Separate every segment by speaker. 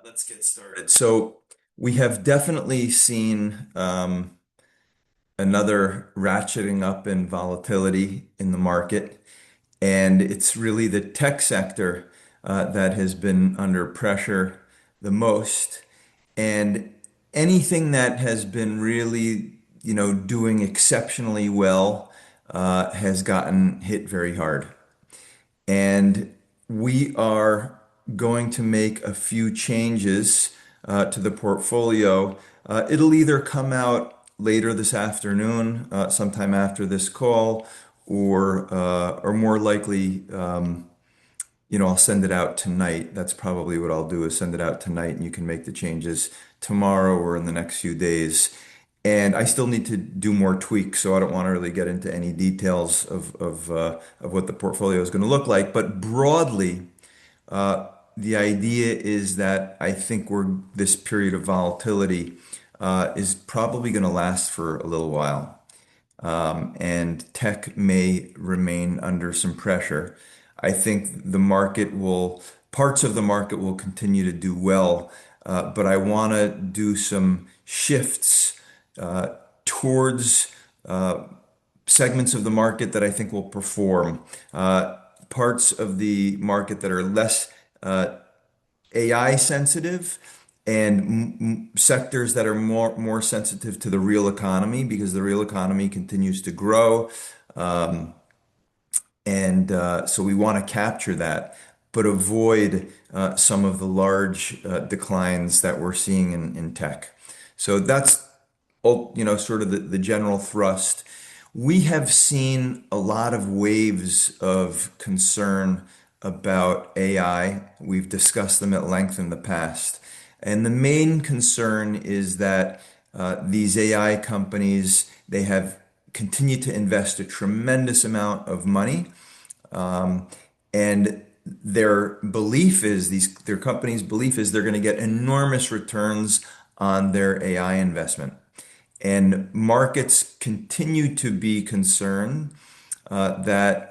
Speaker 1: Let's get started. So we have definitely seen another ratcheting up in volatility in the market, and it's really the tech sector that has been under pressure the most. And anything that has been really, doing exceptionally well has gotten hit very hard. And we are going to make a few changes to the portfolio. It'll either come out later this afternoon, sometime after this call, or more likely, I'll send it out tonight. That's probably what I'll do is send it out tonight, and you can make the changes tomorrow or in the next few days. And I still need to do more tweaks, so I don't want to really get into any details of what the portfolio is going to look like. But broadly, the idea is that I think this period of volatility is probably going to last for a little while, and tech may remain under some pressure. I think parts of the market will continue to do well, but I want to do some shifts towards segments of the market that I think will perform. Parts of the market that are less AI sensitive and sectors that are more sensitive to the real economy because the real economy continues to grow. And so we want to capture that, but avoid some of the large declines that we're seeing in tech. So that's sort of the general thrust. We have seen a lot of waves of concern about AI. We've discussed them at length in the past. And the main concern is that these AI companies, they have continued to invest a tremendous amount of money. And their company's belief is they're going to get enormous returns on their AI investment. And markets continue to be concerned that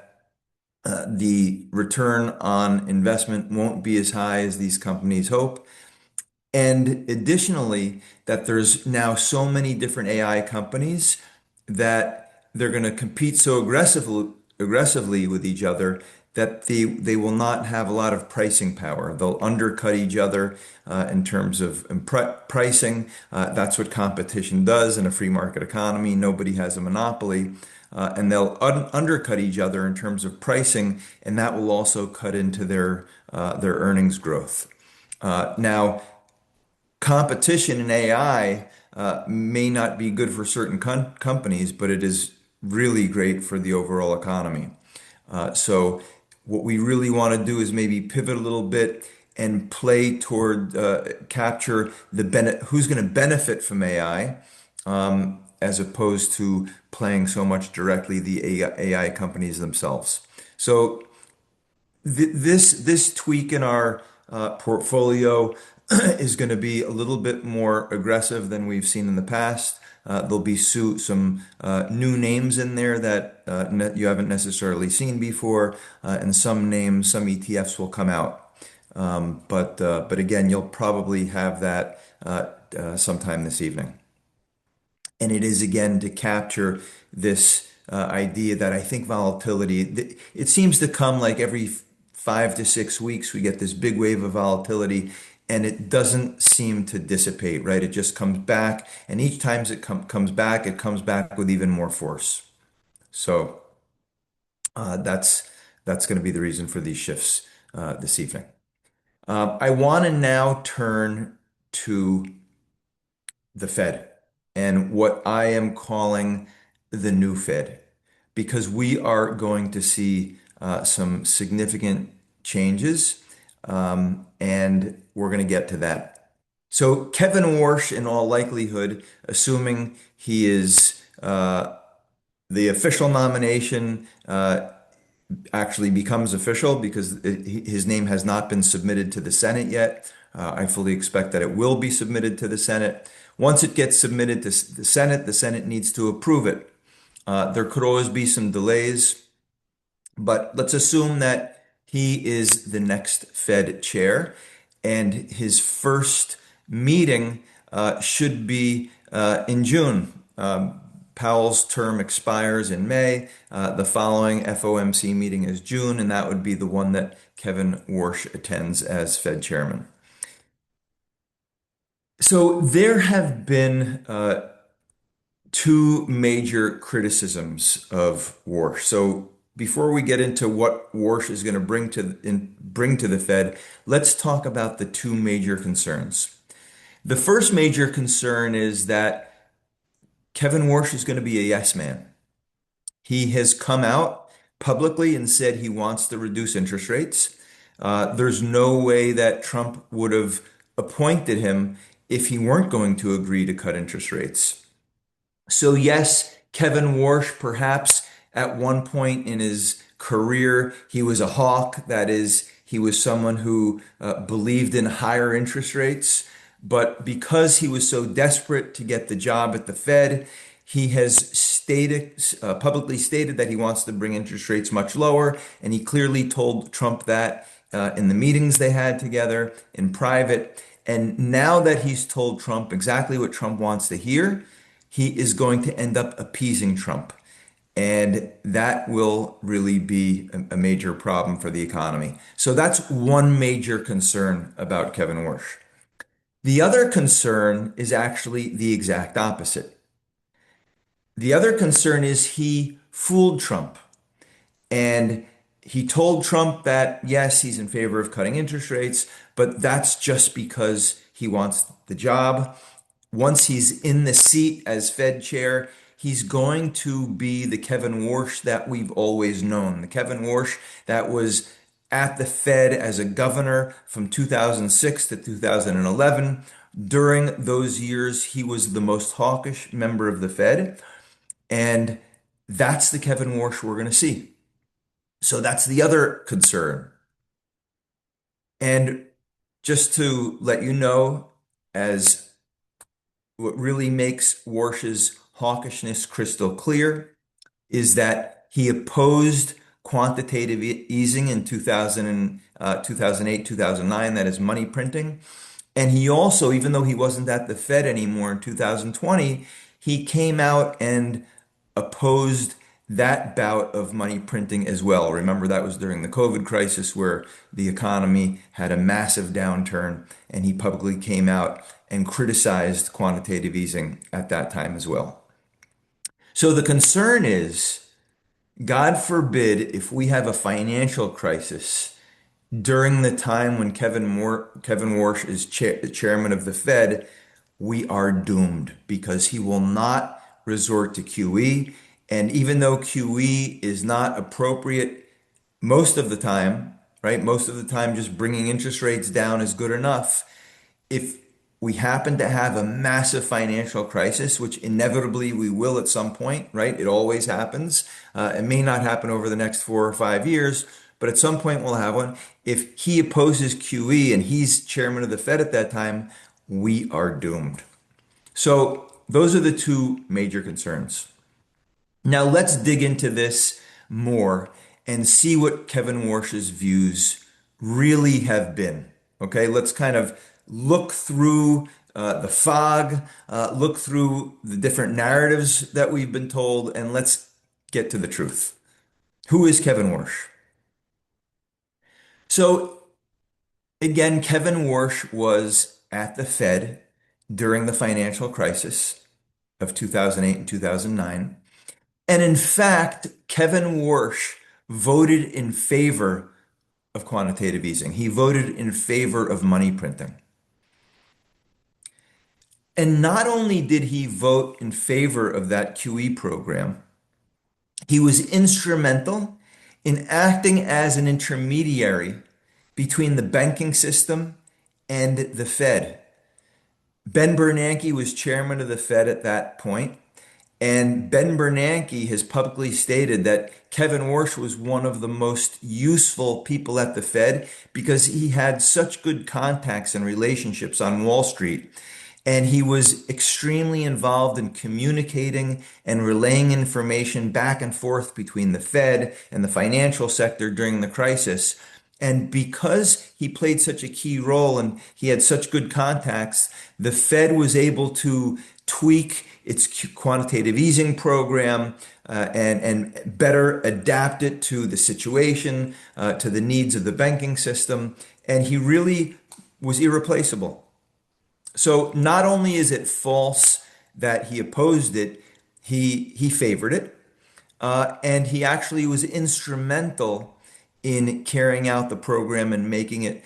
Speaker 1: the return on investment won't be as high as these companies hope. And additionally, that there's now so many different AI companies that they're going to compete so aggressively with each other that they will not have a lot of pricing power. They'll undercut each other in terms of pricing. That's what competition does in a free market economy. Nobody has a monopoly. And they'll undercut each other in terms of pricing, and that will also cut into their earnings growth. Now, competition in AI may not be good for certain companies, but it is really great for the overall economy. So what we really want to do is maybe pivot a little bit and play toward capture who's going to benefit from AI, as opposed to playing so much directly the AI companies themselves. So this tweak in our portfolio is going to be a little bit more aggressive than we've seen in the past. There'll be some new names in there that you haven't necessarily seen before, and some ETFs will come out. But again, you'll probably have that sometime this evening. And it is again to capture this idea that I think volatility, it seems to come like every 5 to 6 weeks, we get this big wave of volatility and it doesn't seem to dissipate, right? It just comes back. And each time comes back, it comes back with even more force. So that's going to be the reason for these shifts this evening. I want to now turn to the Fed and what I am calling the new Fed, because we are going to see some significant changes, and we're going to get to that. So Kevin Warsh, in all likelihood, assuming he is the official nomination actually becomes official because his name has not been submitted to the Senate yet. I fully expect that it will be submitted to the Senate. Once it gets submitted to the Senate needs to approve it. There could always be some delays, but let's assume that he is the next Fed chair. and his first meeting should be in June. Powell's term expires in May. The following FOMC meeting is June, and that would be the one that Kevin Warsh attends as Fed chairman. So there have been two major criticisms of Warsh. So before we get into what Warsh is going to bring to the Fed, let's talk about the two major concerns. The first major concern is that Kevin Warsh is going to be a yes man. He has come out publicly and said he wants to reduce interest rates. There's no way that Trump would have appointed him if he weren't going to agree to cut interest rates. So yes, Kevin Warsh, perhaps at one point in his career, he was a hawk. That is, he was someone who believed in higher interest rates. But because he was so desperate to get the job at the Fed, he has publicly stated that he wants to bring interest rates much lower. And he clearly told Trump that in the meetings they had together in private. And now that he's told Trump exactly what Trump wants to hear, he is going to end up appeasing Trump. And that will really be a major problem for the economy. So that's one major concern about Kevin Warsh. The other concern is actually the exact opposite. The other concern is he fooled Trump. And he told Trump that, yes, he's in favor of cutting interest rates, but that's just because he wants the job. Once he's in the seat as Fed chair, he's going to be the Kevin Warsh that we've always known. The Kevin Warsh that was at the Fed as a governor from 2006 to 2011. During those years, he was the most hawkish member of the Fed. And that's the Kevin Warsh we're going to see. So that's the other concern. And just to let you know, as what really makes Warsh's hawkishness crystal clear is that he opposed quantitative easing in 2008, 2009, that is money printing. And he also, even though he wasn't at the Fed anymore in 2020, he came out and opposed that bout of money printing as well. Remember, that was during the COVID crisis where the economy had a massive downturn, and he publicly came out and criticized quantitative easing at that time as well. So the concern is, God forbid, if we have a financial crisis during the time when Kevin Warsh is chairman of the Fed, we are doomed because he will not resort to QE. And even though QE is not appropriate most of the time, right? Most of the time, just bringing interest rates down is good enough. If we happen to have a massive financial crisis, which inevitably we will at some point, right? It always happens. It may not happen over the next 4 or 5 years, but at some point we'll have one. If he opposes QE and he's chairman of the Fed at that time, we are doomed. So those are the two major concerns. Now let's dig into this more and see what Kevin Warsh's views really have been. Okay, let's kind of look through the fog, look through the different narratives that we've been told, and let's get to the truth. Who is Kevin Warsh? So again, Kevin Warsh was at the Fed during the financial crisis of 2008 and 2009. And in fact, Kevin Warsh voted in favor of quantitative easing. He voted in favor of money printing. And not only did he vote in favor of that QE program, he was instrumental in acting as an intermediary between the banking system and the Fed. Ben Bernanke was chairman of the Fed at that point, and Ben Bernanke has publicly stated that Kevin Warsh was one of the most useful people at the Fed because he had such good contacts and relationships on Wall Street. And he was extremely involved in communicating and relaying information back and forth between the Fed and the financial sector during the crisis. And because he played such a key role and he had such good contacts, the Fed was able to tweak its quantitative easing program and better adapt it to the situation, to the needs of the banking system. And he really was irreplaceable. So not only is it false that he opposed it, he favored it. And he actually was instrumental in carrying out the program and making it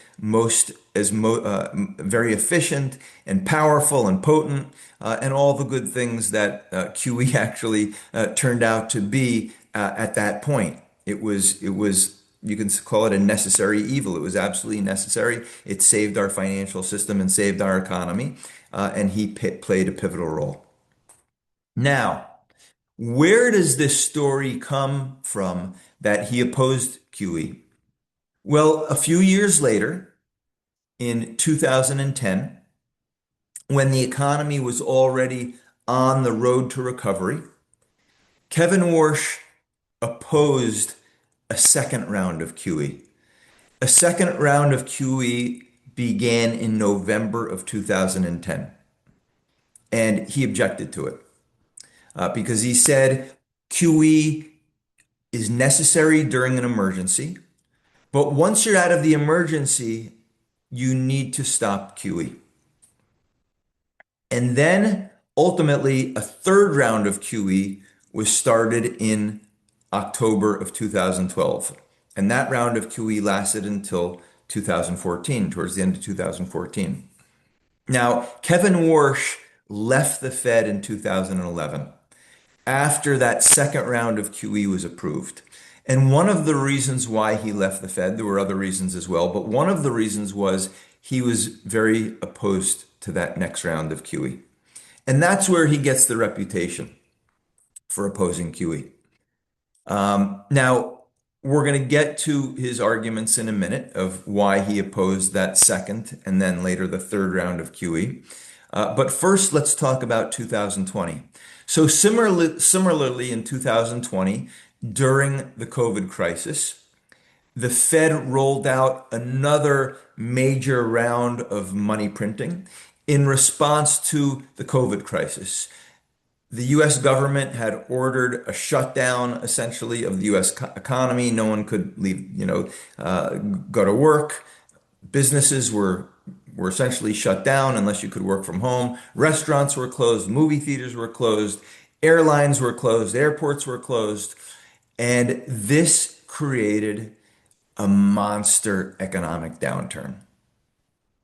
Speaker 1: very efficient and powerful and potent, and all the good things that QE actually turned out to be at that point. It was you can call it a necessary evil. It was absolutely necessary. It saved our financial system and saved our economy, and he played a pivotal role. Now, where does this story come from that he opposed QE? Well, a few years later, in 2010, when the economy was already on the road to recovery, Kevin Warsh opposed a second round of QE. A second round of QE began in November of 2010, and he objected to it because he said QE is necessary during an emergency. But once you're out of the emergency, you need to stop QE. And then ultimately, a third round of QE was started in October of 2012. And that round of QE lasted until 2014, towards the end of 2014. Now, Kevin Warsh left the Fed in 2011 after that second round of QE was approved. And one of the reasons why he left the Fed, there were other reasons as well, but one of the reasons was he was very opposed to that next round of QE. And that's where he gets the reputation for opposing QE. Now, we're going to get to his arguments in a minute of why he opposed that second and then later the third round of QE. But first, let's talk about 2020. So similarly in 2020, during the COVID crisis, the Fed rolled out another major round of money printing in response to the COVID crisis. The US government had ordered a shutdown essentially of the US economy. No one could leave, go to work. Businesses were essentially shut down unless you could work from home. Restaurants were closed, movie theaters were closed, airlines were closed, airports were closed. And this created a monster economic downturn.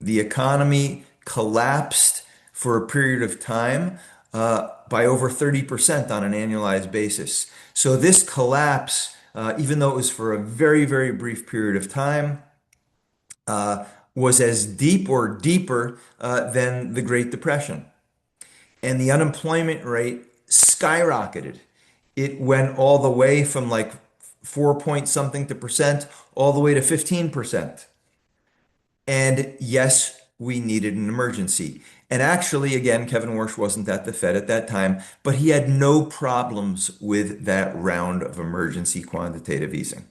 Speaker 1: The economy collapsed for a period of time by over 30% on an annualized basis. So this collapse, even though it was for a very, very brief period of time, was as deep or deeper than the Great Depression. And the unemployment rate skyrocketed. It went all the way from like 4 point something to percent all the way to 15%. And yes, we needed an emergency. And actually, again, Kevin Warsh wasn't at the Fed at that time, but he had no problems with that round of emergency quantitative easing.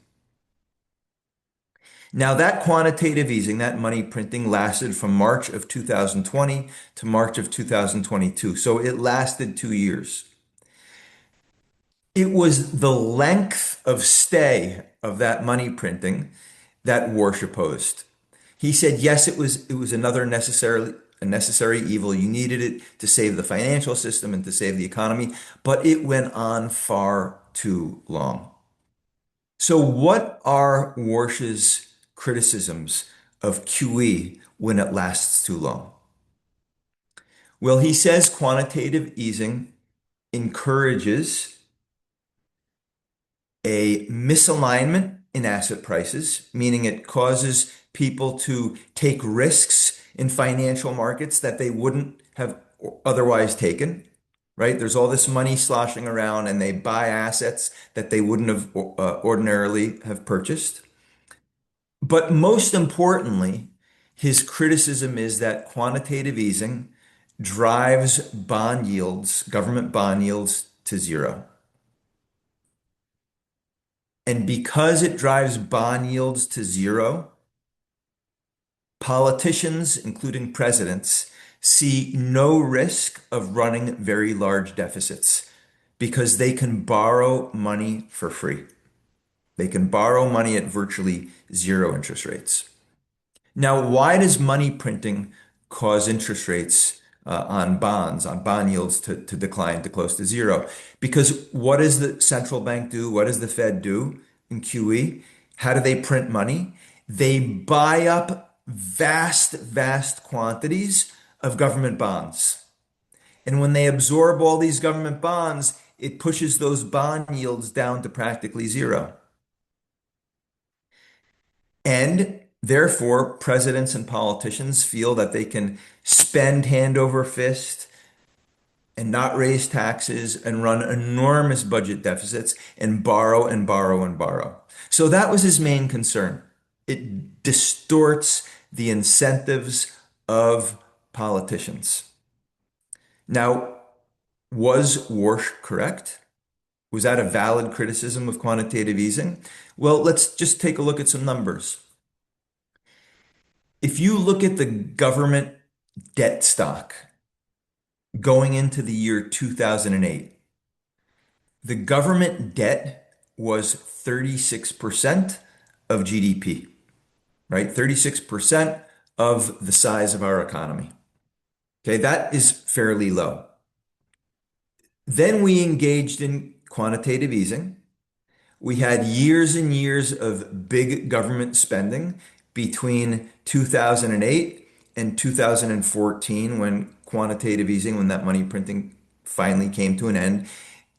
Speaker 1: Now, that quantitative easing, that money printing lasted from March of 2020 to March of 2022. So it lasted 2 years. It was the length of stay of that money printing that Warsh opposed. He said, yes, it was a necessary evil. You needed it to save the financial system and to save the economy, but it went on far too long. So what are Warsh's criticisms of QE when it lasts too long? Well, he says quantitative easing encourages a misalignment in asset prices, meaning it causes people to take risks in financial markets that they wouldn't have otherwise taken, right? There's all this money sloshing around and they buy assets that they wouldn't have ordinarily have purchased. But most importantly, his criticism is that quantitative easing drives bond yields, government bond yields, to zero. And because it drives bond yields to zero, Politicians, including presidents, see no risk of running very large deficits because they can borrow money for free. They can borrow money at virtually zero interest rates. Now, why does money printing cause interest rates on bonds, on bond yields to decline to close to zero? Because what does the central bank do? What does the Fed do in QE? How do they print money? They buy up vast quantities of government bonds. And when they absorb all these government bonds, it pushes those bond yields down to practically zero. And therefore, presidents and politicians feel that they can spend hand over fist and not raise taxes and run enormous budget deficits and borrow and borrow and borrow. So that was his main concern. It distorts the incentives of politicians. Now, was Warsh correct? Was that a valid criticism of quantitative easing? Well, let's just take a look at some numbers. If you look at the government debt stock going into the year 2008, the government debt was 36% of GDP, right? 36% of the size of our economy. Okay, that is fairly low. Then we engaged in quantitative easing. We had years and years of big government spending between 2008 and 2014 when quantitative easing, when that money printing finally came to an end.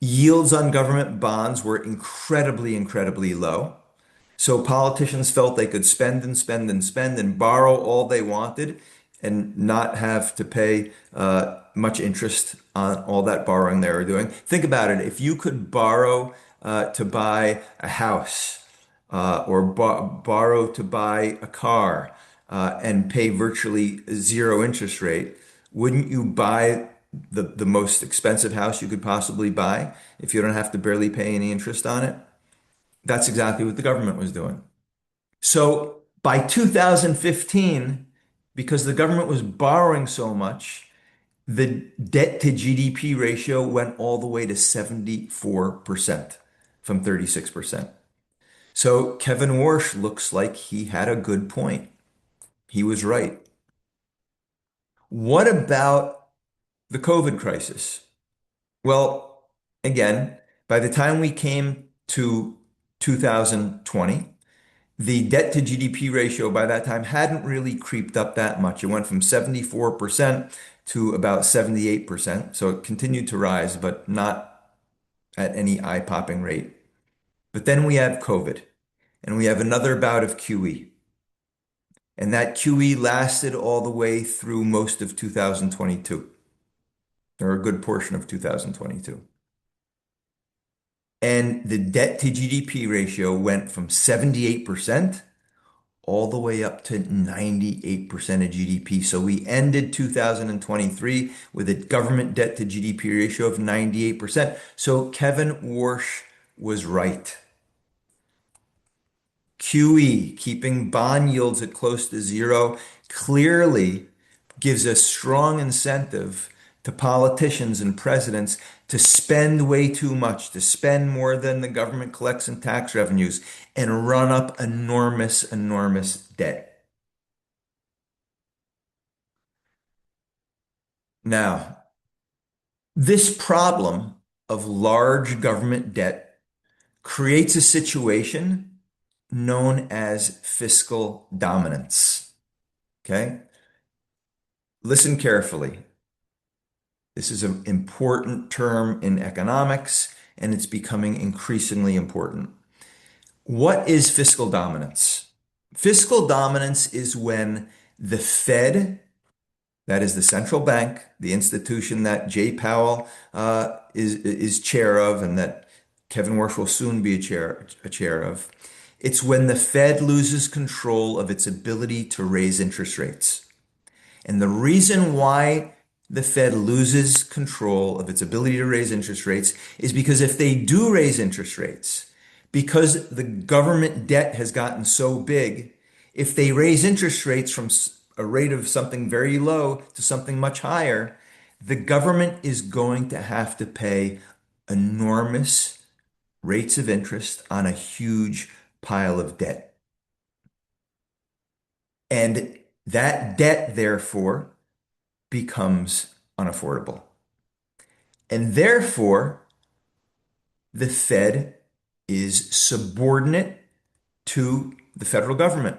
Speaker 1: Yields on government bonds were incredibly low. So politicians felt they could spend and spend and spend and borrow all they wanted and not have to pay much interest on all that borrowing they were doing. Think about it. If you could borrow to buy a house or borrow to buy a car and pay virtually zero interest rate, wouldn't you buy the most expensive house you could possibly buy if you don't have to barely pay any interest on it? That's exactly what the government was doing. So by 2015, because the government was borrowing so much, the debt to GDP ratio went all the way to 74% from 36%. So Kevin Warsh looks like he had a good point. He was right. What about the COVID crisis? Well, again, by the time we came to 2020, the debt to GDP ratio by that time hadn't really creeped up that much. It went from 74% to about 78%. So it continued to rise, but not at any eye-popping rate. But then we have COVID and we have another bout of QE. And that QE lasted all the way through most of 2022, or a good portion of 2022. And the debt to GDP ratio went from 78% all the way up to 98% of GDP. So we ended 2023 with a government debt to GDP ratio of 98%. So Kevin Warsh was right. QE, keeping bond yields at close to zero, clearly gives a strong incentive to politicians and presidents to spend way too much, to spend more than the government collects in tax revenues and run up enormous debt. Now, this problem of large government debt creates a situation known as fiscal dominance. Okay? Listen carefully. This is an important term in economics, and it's becoming increasingly important. What is fiscal dominance? Fiscal dominance is when the Fed, that is the central bank, the institution that Jay Powell is chair of and that Kevin Warsh will soon be a chair of. It's when the Fed loses control of its ability to raise interest rates. And the reason why the Fed loses control of its ability to raise interest rates is because if they do raise interest rates, because the government debt has gotten so big, If they raise interest rates from a rate of something very low to something much higher, the government is going to have to pay enormous rates of interest on a huge pile of debt. And that debt, therefore, becomes unaffordable. And therefore, the Fed is subordinate to the federal government,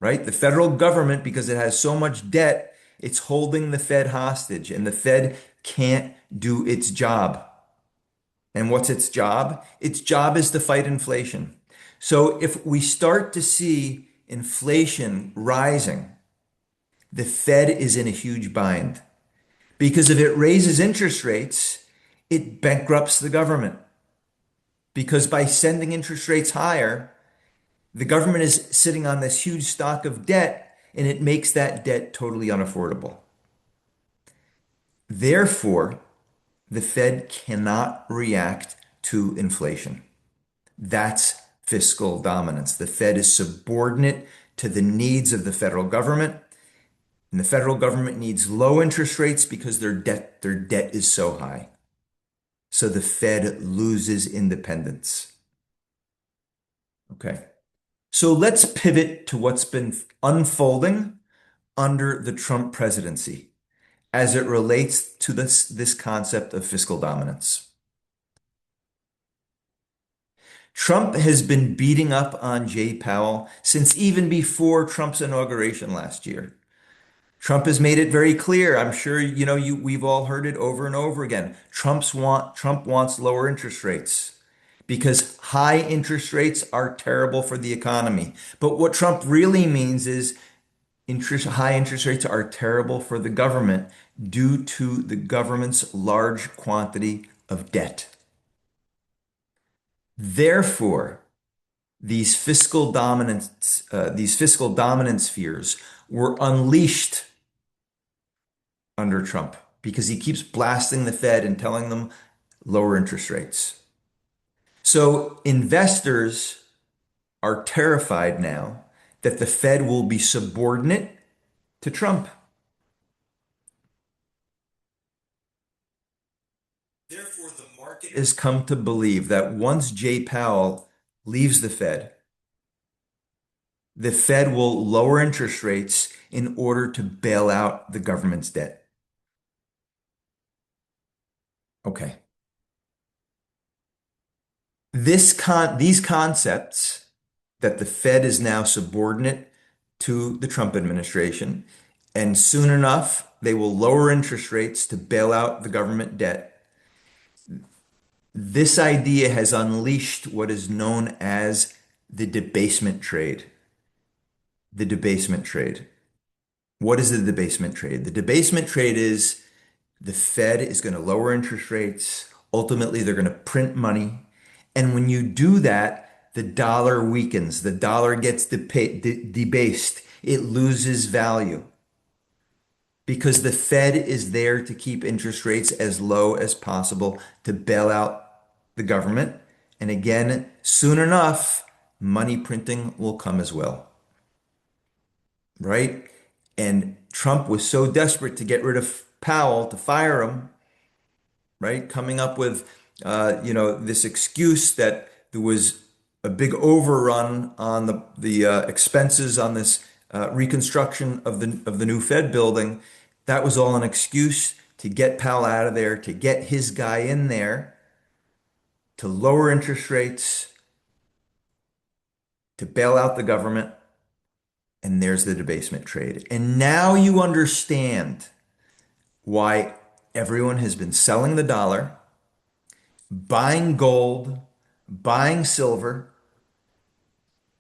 Speaker 1: right? The federal government, because it has so much debt, it's holding the Fed hostage, and the Fed can't do its job. And what's its job? Its job is to fight inflation. So if we start to see inflation rising, the Fed is in a huge bind because if it raises interest rates, it bankrupts the government. Because by sending interest rates higher, the government is sitting on this huge stock of debt and it makes that debt totally unaffordable. Therefore, the Fed cannot react to inflation. That's fiscal dominance. The Fed is subordinate to the needs of the federal government, and the federal government needs low interest rates because their debt is so high. So the Fed loses independence. Okay. So let's pivot to what's been unfolding under the Trump presidency as it relates to this concept of fiscal dominance. Trump has been beating up on Jay Powell since even before Trump's inauguration last year. Trump has made it very clear. I'm sure we've all heard it over and over again. Trump wants lower interest rates because high interest rates are terrible for the economy. But what Trump really means is high interest rates are terrible for the government due to the government's large quantity of debt. Therefore, these fiscal dominance fears were unleashed under Trump because he keeps blasting the Fed and telling them lower interest rates. So investors are terrified now that the Fed will be subordinate to Trump. Therefore, the market has come to believe that once Jay Powell leaves the Fed will lower interest rates in order to bail out the government's debt. Okay. These concepts that the Fed is now subordinate to the Trump administration, and soon enough, they will lower interest rates to bail out the government debt. This idea has unleashed what is known as the debasement trade. The debasement trade. What is the debasement trade? The debasement trade is the Fed is going to lower interest rates. Ultimately, they're going to print money. And when you do that, the dollar weakens. The dollar gets debased. It loses value because the Fed is there to keep interest rates as low as possible to bail out the government. And again, soon enough, money printing will come as well. Right? And Trump was so desperate to get rid of Powell, to fire him, right? Coming up with, this excuse that there was a big overrun on the expenses on this reconstruction of the new Fed building. That was all an excuse to get Powell out of there, to get his guy in there, to lower interest rates, to bail out the government. And there's the debasement trade. And now you understand why everyone has been selling the dollar, buying gold, buying silver,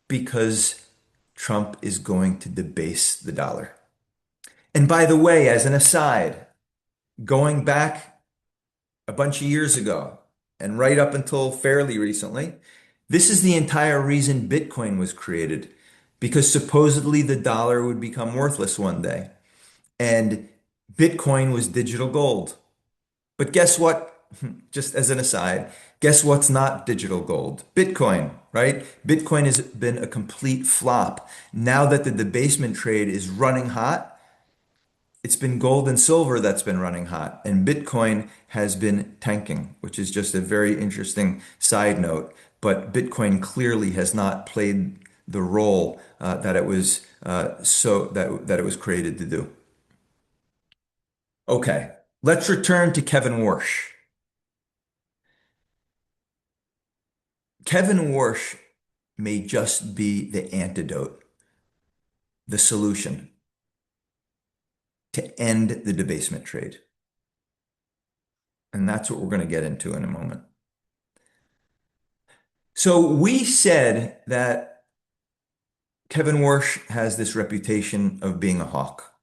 Speaker 1: because Trump is going to debase the dollar. And by the way, as an aside, going back a bunch of years ago and right up until fairly recently, this is the entire reason Bitcoin was created, because supposedly the dollar would become worthless one day. And Bitcoin was digital gold. But guess what? Just as an aside, Guess what's not digital gold? Bitcoin, right? Bitcoin has been a complete flop. Now that the debasement trade is running hot, it's been gold and silver that's been running hot, and Bitcoin has been tanking, which is just a very interesting side note. But Bitcoin clearly has not played the role that it was that it was created to do. Okay, let's return to Kevin Warsh. Kevin Warsh may just be the antidote, the solution to end the debasement trade. And that's what we're going to get into in a moment. So we said that Kevin Warsh has this reputation of being a hawk,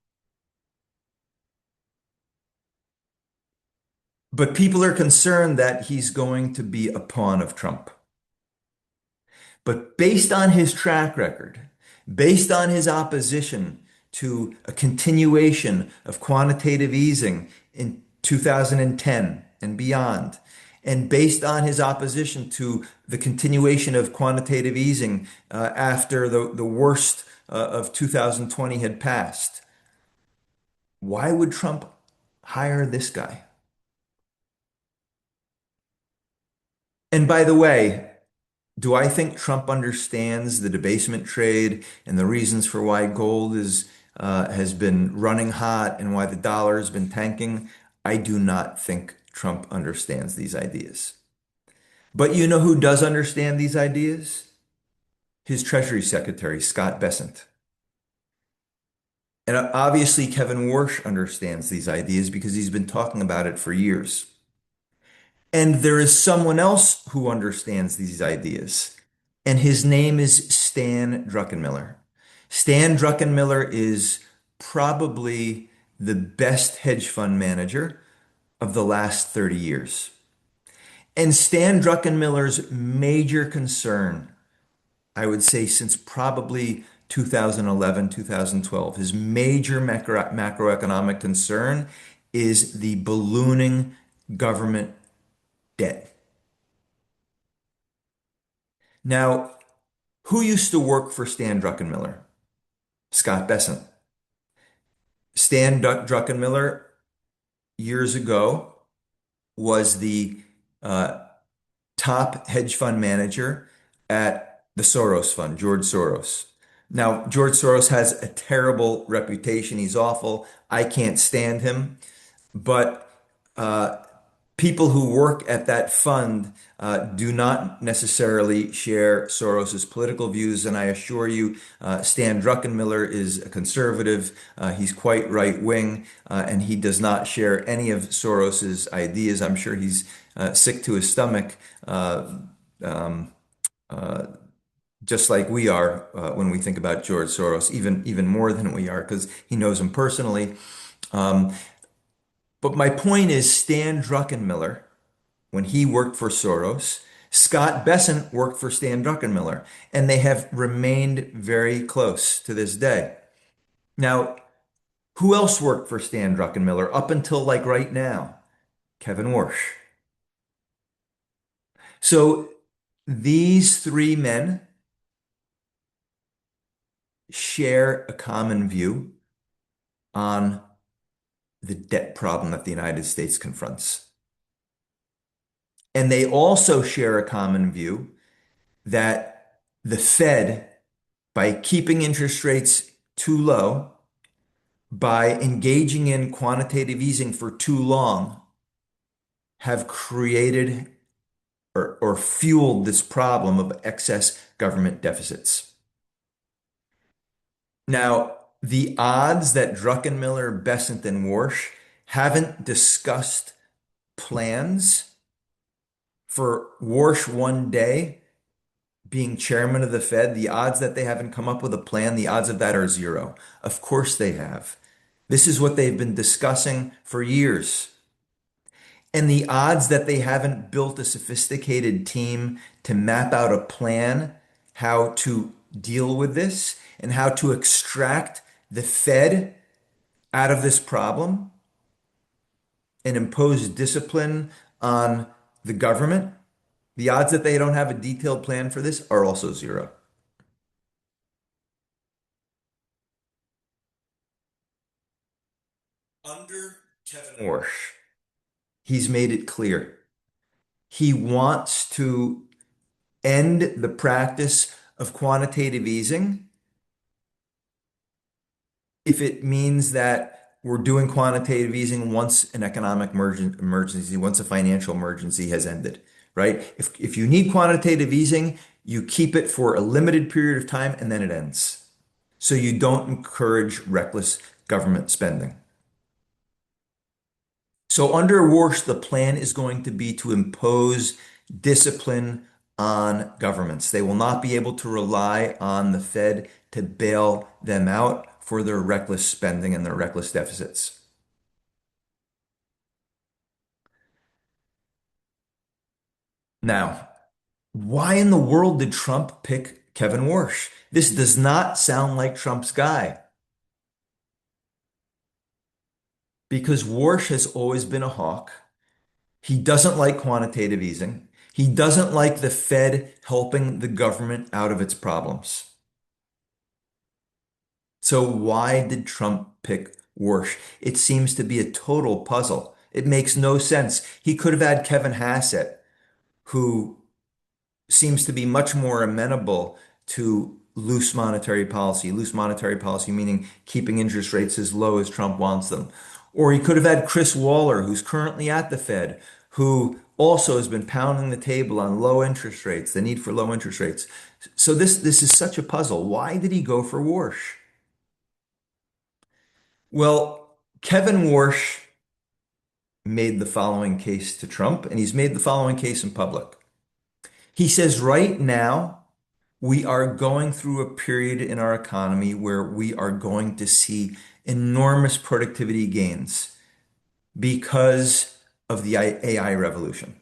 Speaker 1: but people are concerned that he's going to be a pawn of Trump. But based on his track record, based on his opposition to a continuation of quantitative easing in 2010 and beyond, and based on his opposition to the continuation of quantitative easing after the worst of 2020 had passed, why would Trump hire this guy? And by the way, do I think Trump understands the debasement trade and the reasons for why gold is has been running hot and why the dollar has been tanking? I do not think Trump understands these ideas. But you know who does understand these ideas? His Treasury Secretary, Scott Bessent. And obviously, Kevin Warsh understands these ideas because he's been talking about it for years. And there is someone else who understands these ideas, and his name is Stan Druckenmiller. Stan Druckenmiller is probably the best hedge fund manager of the last 30 years. And Stan Druckenmiller's major concern, I would say since probably 2011, 2012, his major macroeconomic concern is the ballooning government debt. Now, who used to work for Stan Druckenmiller? Scott Bessent. Stan Druckenmiller, years ago, was the uh, top hedge fund manager at the Soros Fund, George Soros. Now, George Soros has a terrible reputation. He's awful. I can't stand him. But uh, people who work at that fund do not necessarily share Soros's political views, and I assure you, Stan Druckenmiller is a conservative. He's quite right-wing, and he does not share any of Soros's ideas. I'm sure he's sick to his stomach, um, uh, just like we are when we think about George Soros, even more than we are, because he knows him personally. Um, but my point is, Stan Druckenmiller, when he worked for Soros, Scott Bessent worked for Stan Druckenmiller, and they have remained very close to this day. Now, who else worked for Stan Druckenmiller up until like right now? Kevin Warsh. So these three men share a common view on the debt problem that the United States confronts. And they also share a common view that the Fed, by keeping interest rates too low, by engaging in quantitative easing for too long, have created or fueled this problem of excess government deficits. Now, the odds that Druckenmiller, Bessent, and Warsh haven't discussed plans for Warsh one day being chairman of the Fed, the odds that they haven't come up with a plan, the odds of that are zero. Of course they have. This is what they've been discussing for years. And the odds that they haven't built a sophisticated team to map out a plan how to deal with this and how to extract the Fed out of this problem and impose discipline on the government, The odds that they don't have a detailed plan for this are also zero. Under Kevin Warsh, he's made it clear. He wants to end the practice of quantitative easing if it means that we're doing quantitative easing once an economic emergency, once a financial emergency has ended, right? If you need quantitative easing, you keep it for a limited period of time and then it ends. So you don't encourage reckless government spending. So under Warsh, the plan is going to be to impose discipline on governments. They will not be able to rely on the Fed to bail them out for their reckless spending and their reckless deficits. Now, why in the world did Trump pick Kevin Warsh? This does not sound like Trump's guy because Warsh has always been a hawk. He doesn't like quantitative easing. He doesn't like the Fed helping the government out of its problems. So why did Trump pick Warsh? It seems to be a total puzzle. It makes no sense. He could have had Kevin Hassett, who seems to be much more amenable to loose monetary policy meaning keeping interest rates as low as Trump wants them. Or he could have had Chris Waller, who's currently at the Fed, who also has been pounding the table on low interest rates, the need for low interest rates. So this is such a puzzle. Why did he go for Warsh? Well, Kevin Warsh made the following case to Trump, and he's made the following case in public. He says right now, we are going through a period in our economy where we are going to see enormous productivity gains because of the AI revolution,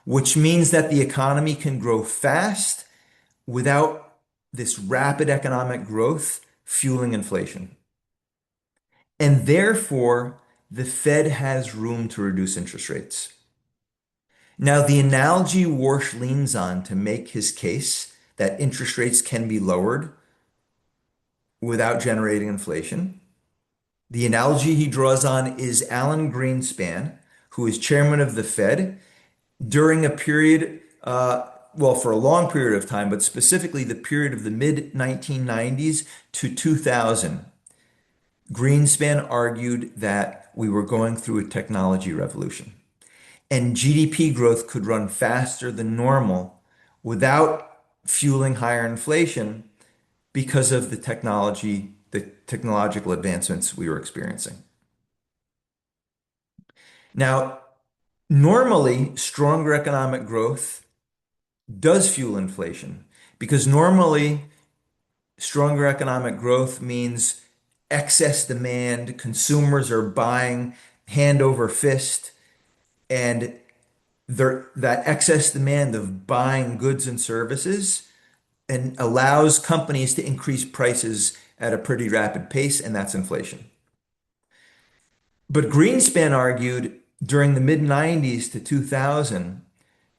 Speaker 1: which means that the economy can grow fast without this rapid economic growth fueling inflation. And therefore, the Fed has room to reduce interest rates. Now, the analogy Warsh leans on to make his case that interest rates can be lowered without generating inflation. The analogy he draws on is Alan Greenspan, who is chairman of the Fed during a period, well, for a long period of time, but specifically the period of the mid 1990s to 2000. Greenspan argued that we were going through a technology revolution and GDP growth could run faster than normal without fueling higher inflation because of the technological advancements we were experiencing. Now, normally, stronger economic growth does fuel inflation because normally, stronger economic growth means excess demand, consumers are buying hand over fist, and that excess demand of buying goods and services and allows companies to increase prices at a pretty rapid pace, and that's inflation. But Greenspan argued during the mid 90s to 2000,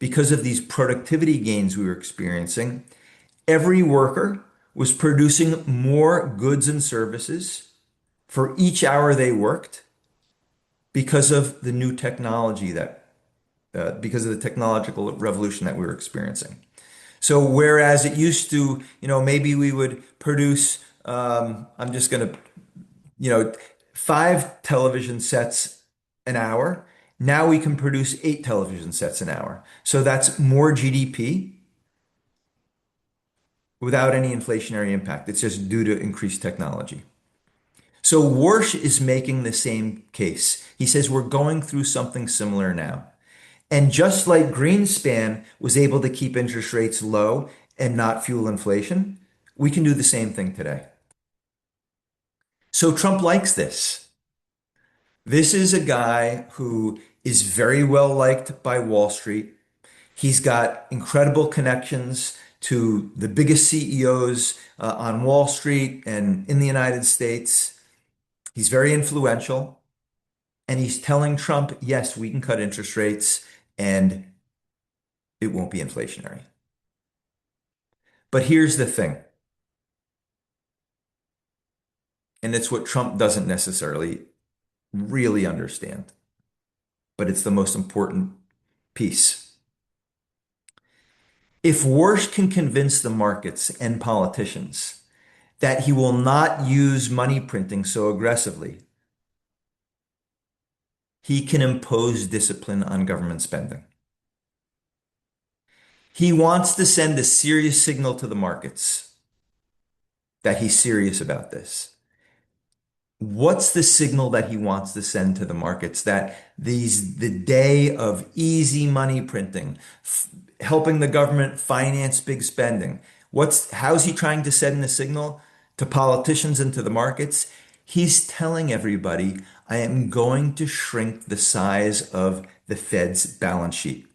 Speaker 1: because of these productivity gains we were experiencing, every worker was producing more goods and services for each hour they worked because of the new technology because of the technological revolution that we were experiencing. So whereas it used to, maybe we would produce, I'm just going to, you know, 5 television sets an hour. Now we can produce 8 television sets an hour. So that's more GDP without any inflationary impact. It's just due to increased technology. So Warsh is making the same case. He says we're going through something similar now. And just like Greenspan was able to keep interest rates low and not fuel inflation, we can do the same thing today. So Trump likes this. This is a guy who is very well liked by Wall Street. He's got incredible connections to the biggest CEOs on Wall Street and in the United States. He's very influential. And he's telling Trump, yes, we can cut interest rates and it won't be inflationary. But here's the thing, and it's what Trump doesn't necessarily really understand, but it's the most important piece. If Warsh can convince the markets and politicians that he will not use money printing so aggressively, he can impose discipline on government spending. He wants to send a serious signal to the markets that he's serious about this. What's the signal that he wants to send to the markets that the day of easy money printing, helping the government finance big spending? How's he trying to send the signal to politicians and to the markets? He's telling everybody, I am going to shrink the size of the Fed's balance sheet.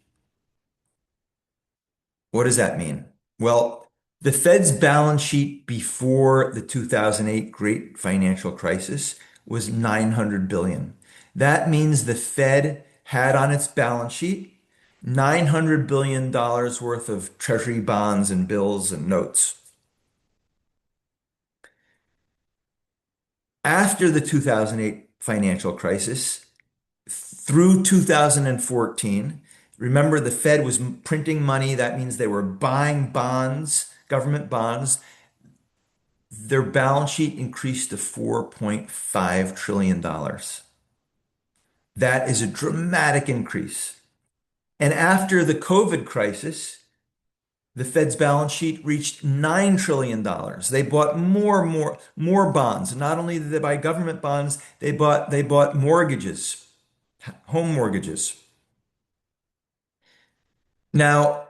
Speaker 1: What does that mean? Well, the Fed's balance sheet before the 2008 great financial crisis was 900 billion. That means the Fed had on its balance sheet $900 billion worth of treasury bonds and bills and notes. After the 2008 financial crisis, through 2014, remember the Fed was printing money. That means they were buying bonds, government bonds. Their balance sheet increased to $4.5 trillion. That is a dramatic increase. And after the COVID crisis, the Fed's balance sheet reached $9 trillion. They bought more bonds. Not only did they buy government bonds, they bought mortgages, home mortgages. Now,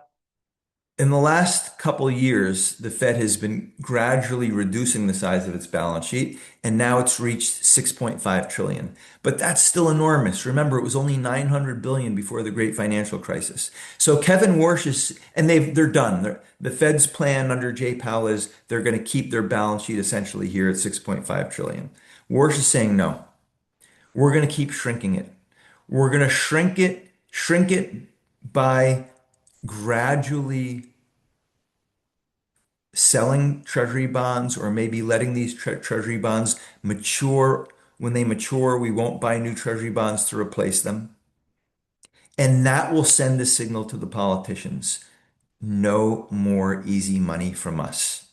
Speaker 1: in the last couple of years, the Fed has been gradually reducing the size of its balance sheet, and now it's reached 6.5 trillion. But that's still enormous. Remember, it was only 900 billion before the great financial crisis. So Kevin Warsh is, and they're done. The Fed's plan under Jay Powell is they're going to keep their balance sheet essentially here at 6.5 trillion. Warsh is saying no. We're going to keep shrinking it. We're going to shrink it by gradually selling treasury bonds or maybe letting these treasury bonds mature. When they mature, we won't buy new treasury bonds to replace them. And that will send a signal to the politicians. No more easy money from us.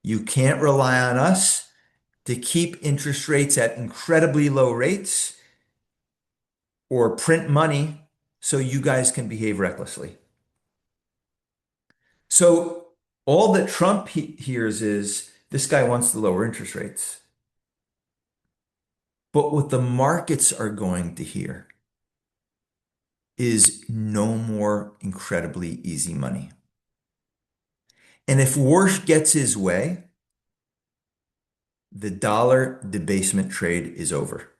Speaker 1: You can't rely on us to keep interest rates at incredibly low rates or print money so you guys can behave recklessly. So all that Trump hears is this guy wants to lower interest rates. But what the markets are going to hear is no more incredibly easy money. And if Warsh gets his way, the dollar debasement trade is over.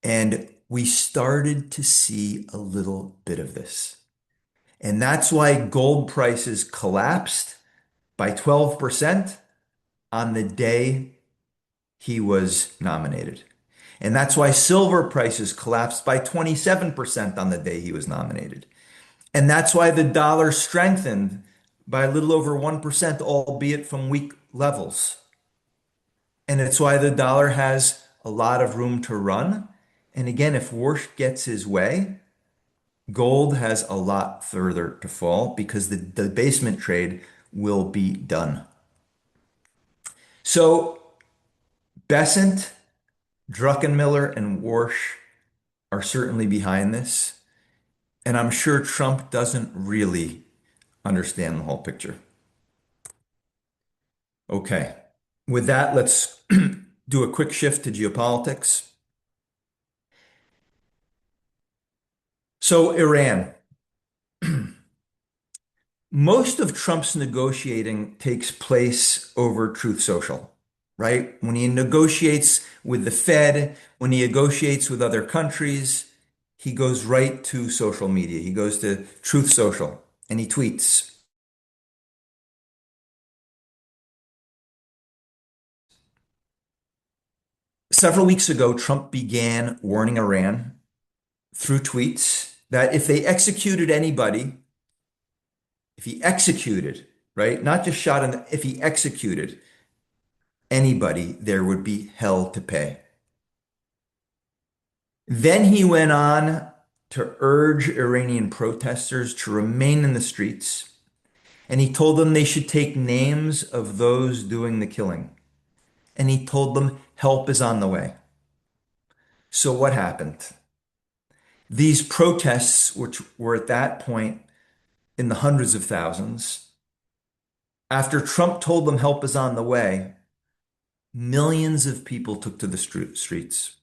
Speaker 1: And we started to see a little bit of this. And that's why gold prices collapsed by 12% on the day he was nominated. And that's why silver prices collapsed by 27% on the day he was nominated. And that's why the dollar strengthened by a little over 1%, albeit from weak levels. And it's why the dollar has a lot of room to run. And again, if Warsh gets his way, gold has a lot further to fall because the debasement trade will be done. So Besant, Druckenmiller, and Warsh are certainly behind this. And I'm sure Trump doesn't really understand the whole picture. Okay. With that, let's do a quick shift to geopolitics. So Iran, most of Trump's negotiating takes place over Truth Social, right? When he negotiates with the Fed, when he negotiates with other countries, he goes right to social media. He goes to Truth Social and he tweets. Several weeks ago, Trump began warning Iran through tweets that if they executed anybody if he executed, right? Not just shot him, if he executed anybody, there would be hell to pay. Then he went on to urge Iranian protesters to remain in the streets, and he told them they should take names of those doing the killing. And he told them help is on the way. So what happened? These protests, which were at that point in the hundreds of thousands, after Trump told them help is on the way, millions of people took to the streets.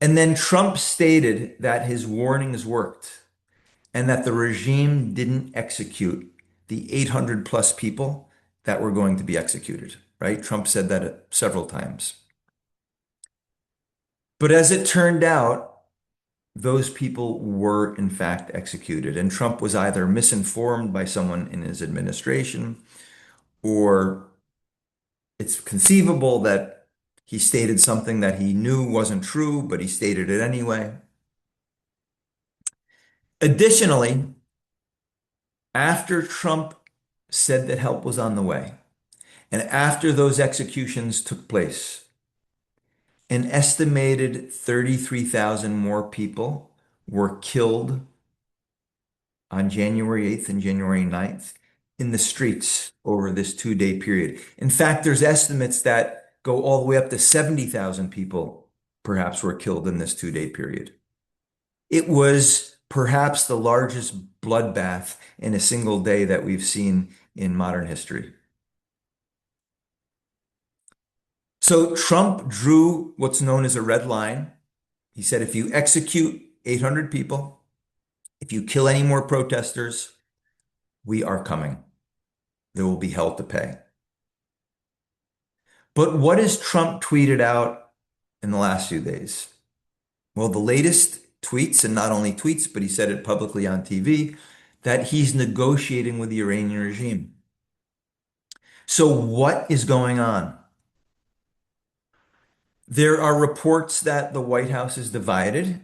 Speaker 1: And then Trump stated that his warnings worked and that the regime didn't execute the 800 plus people that were going to be executed, right? Trump said that several times. But as it turned out, those people were in fact executed. And Trump was either misinformed by someone in his administration, or it's conceivable that he stated something that he knew wasn't true, but he stated it anyway. Additionally, after Trump said that help was on the way, and after those executions took place, an estimated 33,000 more people were killed on January 8th and January 9th in the streets over this 2-day period. In fact, there's estimates that go all the way up to 70,000 people perhaps were killed in this 2-day period. It was perhaps the largest bloodbath in a single day that we've seen in modern history. So Trump drew what's known as a red line. He said, if you execute 800 people, if you kill any more protesters, we are coming. There will be hell to pay. But what has Trump tweeted out in the last few days? Well, the latest tweets, and not only tweets, but he said it publicly on TV, that he's negotiating with the Iranian regime. So what is going on? There are reports that the White House is divided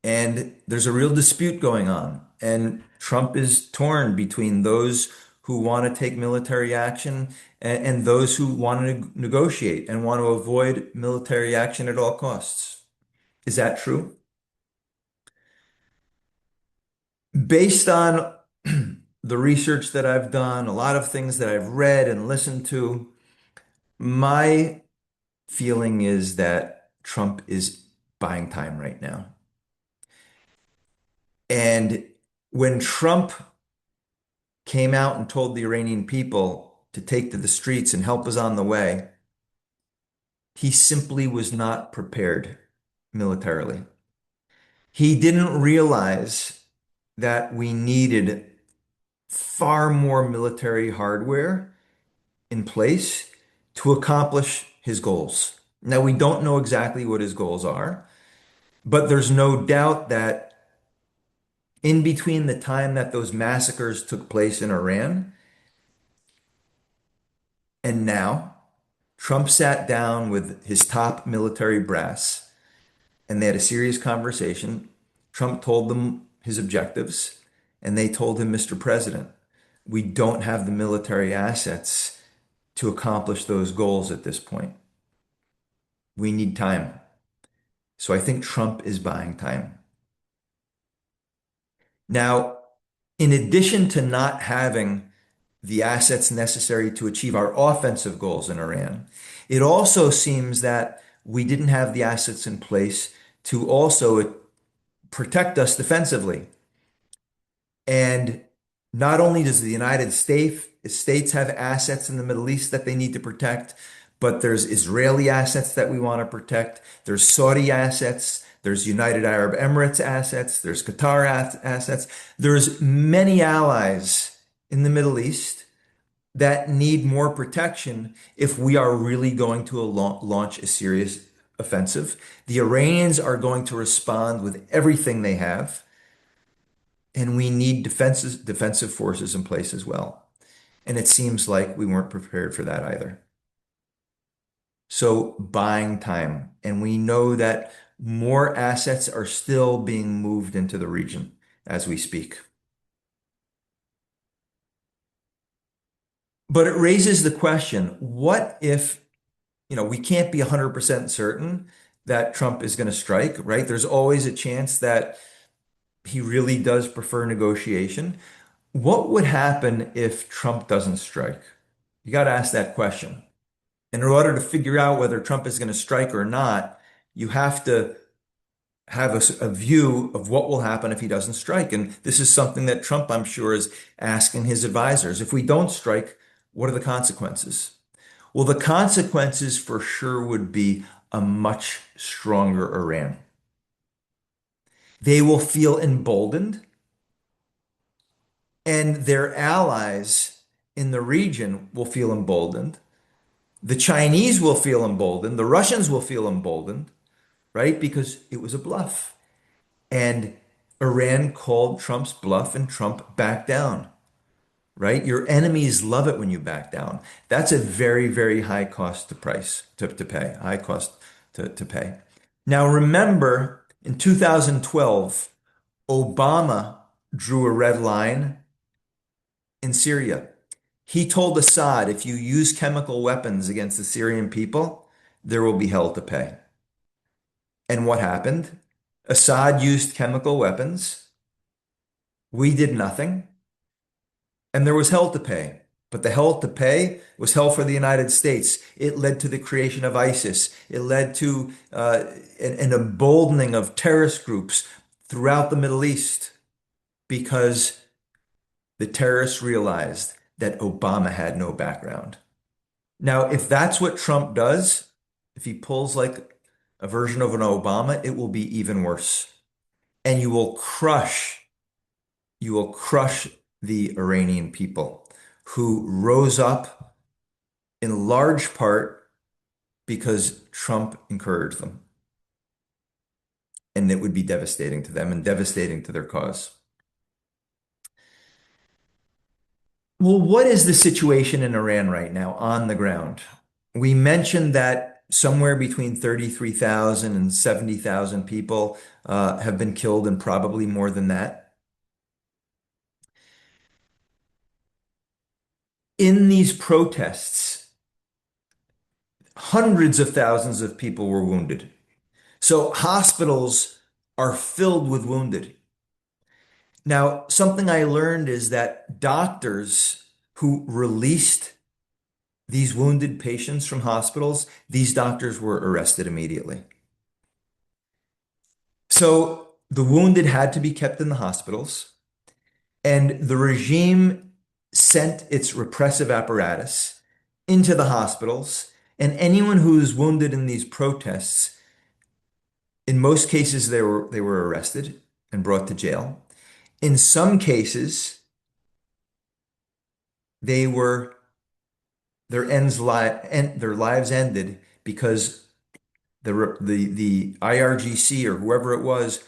Speaker 1: and there's a real dispute going on. And Trump is torn between those who want to take military action and those who want to negotiate and want to avoid military action at all costs. Is that true? Based on the research that I've done, a lot of things that I've read and listened to, my feeling is that Trump is buying time right now. And when Trump came out and told the Iranian people to take to the streets and help us on the way, he simply was not prepared militarily. He didn't realize that we needed far more military hardware in place to accomplish his goals. Now, we don't know exactly what his goals are, but there's no doubt that in between the time that those massacres took place in Iran and now, Trump sat down with his top military brass and they had a serious conversation. Trump told them his objectives and they told him, Mr. President, we don't have the military assets to accomplish those goals at this point. We need time. So I think Trump is buying time. Now, in addition to not having the assets necessary to achieve our offensive goals in Iran, it also seems that we didn't have the assets in place to also protect us defensively. And not only does the United States have assets in the Middle East that they need to protect, but there's Israeli assets that we want to protect. There's Saudi assets. There's United Arab Emirates assets. There's Qatar assets. There's many allies in the Middle East that need more protection if we are really going to launch a serious offensive. The Iranians are going to respond with everything they have, and we need defensive forces in place as well. And it seems like we weren't prepared for that either. So buying time. And we know that more assets are still being moved into the region. as we speak. But it raises the question, what if, we can't be 100% certain that Trump is going to strike, right? There's always a chance that he really does prefer negotiation. What would happen if Trump doesn't strike? You got to ask that question. And in order to figure out whether Trump is going to strike or not, you have to have a view of what will happen if he doesn't strike. And this is something that Trump, I'm sure, is asking his advisors. If we don't strike, what are the consequences? Well, the consequences for sure would be a much stronger Iran. They will feel emboldened, and their allies in the region will feel emboldened. The Chinese will feel emboldened. The Russians will feel emboldened, right? Because it was a bluff. And Iran called Trump's bluff and Trump backed down, right? Your enemies love it when you back down. That's a very, very high cost to pay, high cost to pay. Now, remember in 2012, Obama drew a red line in Syria. He told Assad, if you use chemical weapons against the Syrian people, there will be hell to pay. And what happened? Assad used chemical weapons. We did nothing. And there was hell to pay. But the hell to pay was hell for the United States. It led to the creation of ISIS. It led to an emboldening of terrorist groups throughout the Middle East because the terrorists realized that Obama had no background. Now, if that's what Trump does, if he pulls like a version of an Obama, it will be even worse. And you will crush the Iranian people who rose up in large part because Trump encouraged them. And it would be devastating to them and devastating to their cause. Well, what is the situation in Iran right now on the ground? We mentioned that somewhere between 33,000 and 70,000 people have been killed, and probably more than that. In these protests, hundreds of thousands of people were wounded. So hospitals are filled with wounded. Now, something I learned is that doctors who released these wounded patients from hospitals, these doctors were arrested immediately. So the wounded had to be kept in the hospitals, and the regime sent its repressive apparatus into the hospitals, and anyone who was wounded in these protests, in most cases, they were arrested and brought to jail. In some cases, they were their lives ended because the IRGC or whoever it was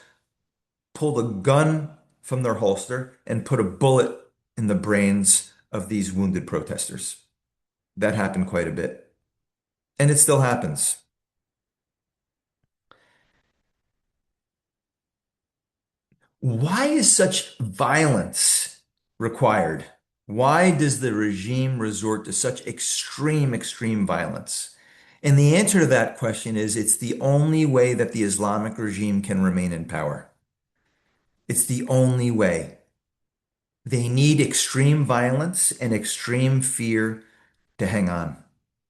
Speaker 1: pulled a gun from their holster and put a bullet in the brains of these wounded protesters. That happened quite a bit, and it still happens. Why is such violence required? Why does the regime resort to such extreme, extreme violence? And the answer to that question is it's the only way that the Islamic regime can remain in power. It's the only way. They need extreme violence and extreme fear to hang on.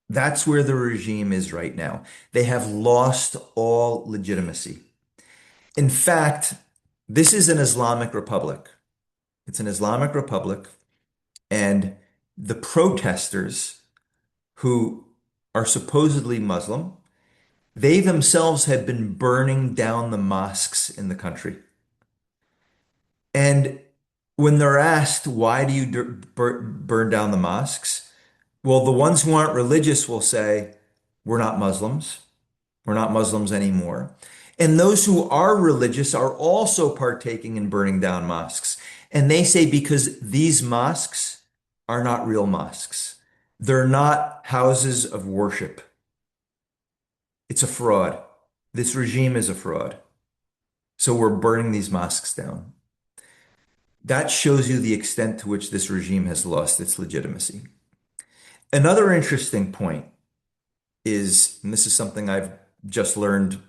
Speaker 1: That's where the regime is right now. They have lost all legitimacy. In fact, this is an Islamic republic. It's an Islamic republic, and the protesters who are supposedly Muslim, they themselves have been burning down the mosques in the country. And when they're asked, why do you burn down the mosques? Well, the ones who aren't religious will say, we're not Muslims. We're not Muslims anymore. And those who are religious are also partaking in burning down mosques. And they say because these mosques are not real mosques. They're not houses of worship. It's a fraud. This regime is a fraud. So we're burning these mosques down. That shows you the extent to which this regime has lost its legitimacy. Another interesting point is, and this is something I've just learned a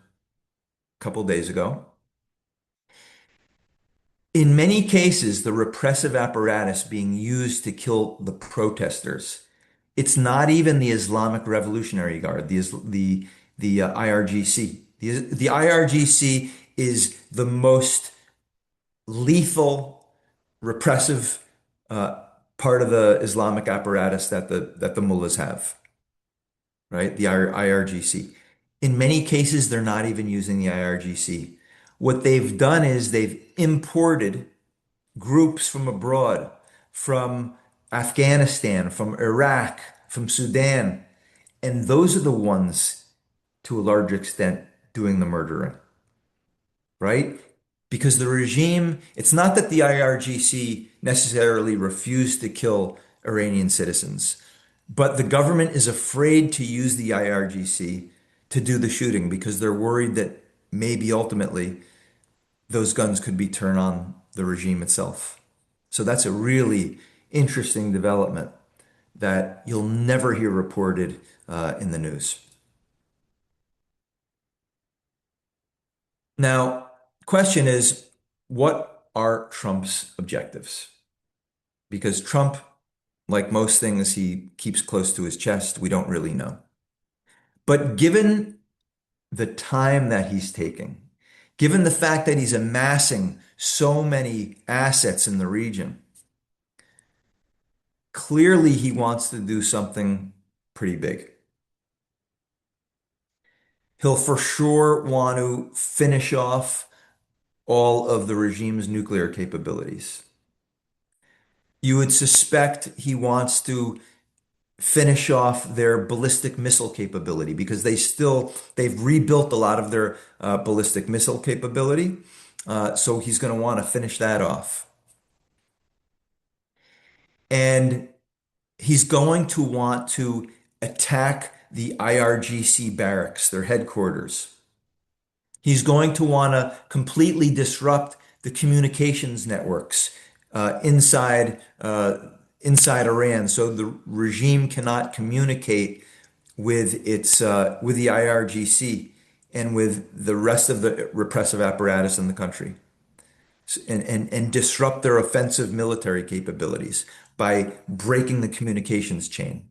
Speaker 1: couple days ago, in many cases, the repressive apparatus being used to kill the protesters, it's not even the Islamic Revolutionary Guard, the IRGC. The IRGC is the most lethal, repressive part of the Islamic apparatus that the mullahs have, right? The IRGC. In many cases, they're not even using the IRGC. What they've done is they've imported groups from abroad, from Afghanistan, from Iraq, from Sudan, and those are the ones, to a large extent, doing the murdering, right? Because the regime, it's not that the IRGC necessarily refused to kill Iranian citizens, but the government is afraid to use the IRGC to do the shooting because they're worried that maybe ultimately those guns could be turned on the regime itself. So that's a really interesting development that you'll never hear reported in the news. Now, question is, what are Trump's objectives? Because Trump, like most things he keeps close to his chest, we don't really know. But given the time that he's taking, given the fact that he's amassing so many assets in the region, clearly he wants to do something pretty big. He'll for sure want to finish off all of the regime's nuclear capabilities. You would suspect he wants to finish off their ballistic missile capability because they've rebuilt a lot of their ballistic missile capability. So he's going to want to finish that off. And he's going to want to attack the IRGC barracks, their headquarters. He's going to want to completely disrupt the communications networks inside Iran, so the regime cannot communicate with the IRGC and with the rest of the repressive apparatus in the country, and disrupt their offensive military capabilities by breaking the communications chain.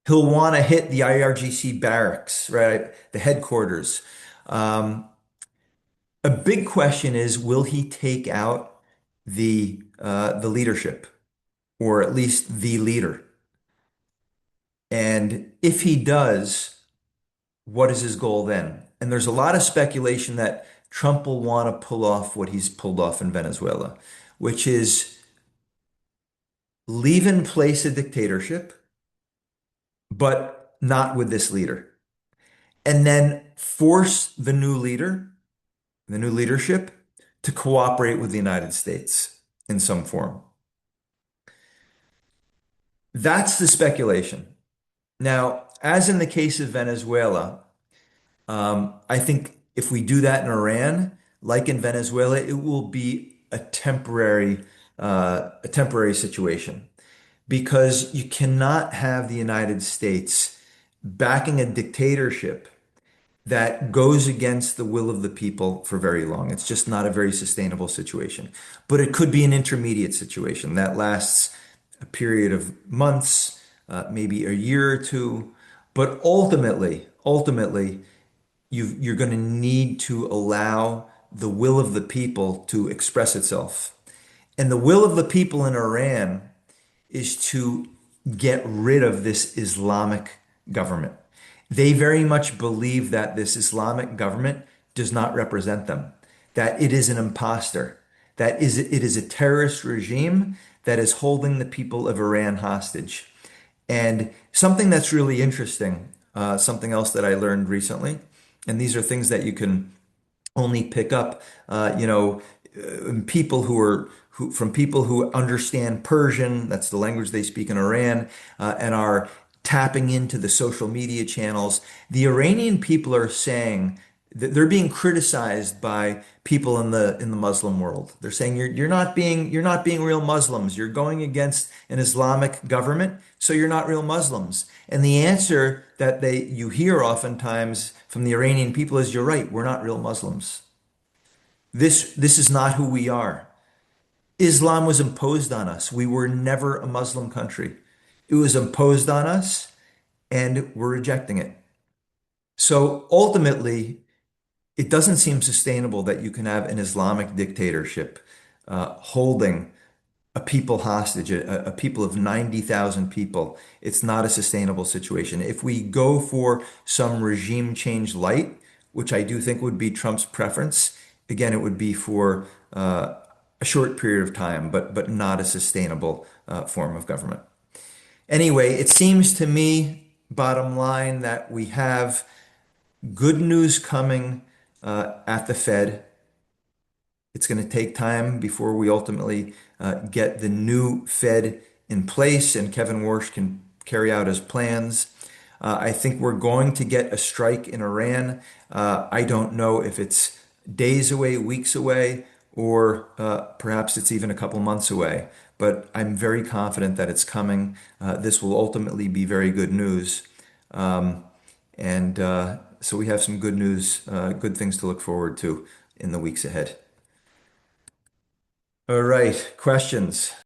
Speaker 1: He'll want to hit the IRGC barracks, right? The headquarters. Um, a big question is, will he take out the leadership, or at least the leader? And if he does, what is his goal then? And there's a lot of speculation that Trump will want to pull off what he's pulled off in Venezuela, which is leave in place a dictatorship, but not with this leader. And then force the new leadership, to cooperate with the United States in some form. That's the speculation. Now, as in the case of Venezuela, I think if we do that in Iran, like in Venezuela, it will be a temporary situation because you cannot have the United States backing a dictatorship that goes against the will of the people for very long. It's just not a very sustainable situation. But it could be an intermediate situation that lasts a period of months, maybe a year or two. But ultimately, you're going to need to allow the will of the people to express itself. And the will of the people in Iran is to get rid of this Islamic government. They very much believe that this Islamic government does not represent them, that it is an imposter, it is a terrorist regime that is holding the people of Iran hostage. And something that's really interesting, something else that I learned recently, and these are things that you can only pick up, people from people who understand Persian, that's the language they speak in Iran, and are tapping into the social media channels. The Iranian people are saying they're being criticized by people in the Muslim world. They're saying you're not being real Muslims. You're going against an Islamic government, so you're not real Muslims. And the answer that they you hear oftentimes from the Iranian people is, you're right, we're not real Muslims. This is not who we are. Islam was imposed on us. We were never a Muslim country. It was imposed on us, and we're rejecting it. So ultimately, it doesn't seem sustainable that you can have an Islamic dictatorship holding a people hostage, a people of 90,000 people. It's not a sustainable situation. If we go for some regime change light, which I do think would be Trump's preference, again, it would be for a short period of time, but not a sustainable form of government. Anyway, it seems to me, bottom line, that we have good news coming at the Fed. It's going to take time before we ultimately get the new Fed in place and Kevin Warsh can carry out his plans. I think we're going to get a strike in Iran. I don't know if it's days away, weeks away, or perhaps it's even a couple months away. But I'm very confident that it's coming. This will ultimately be very good news. And so we have some good news, good things to look forward to in the weeks ahead. All right, questions.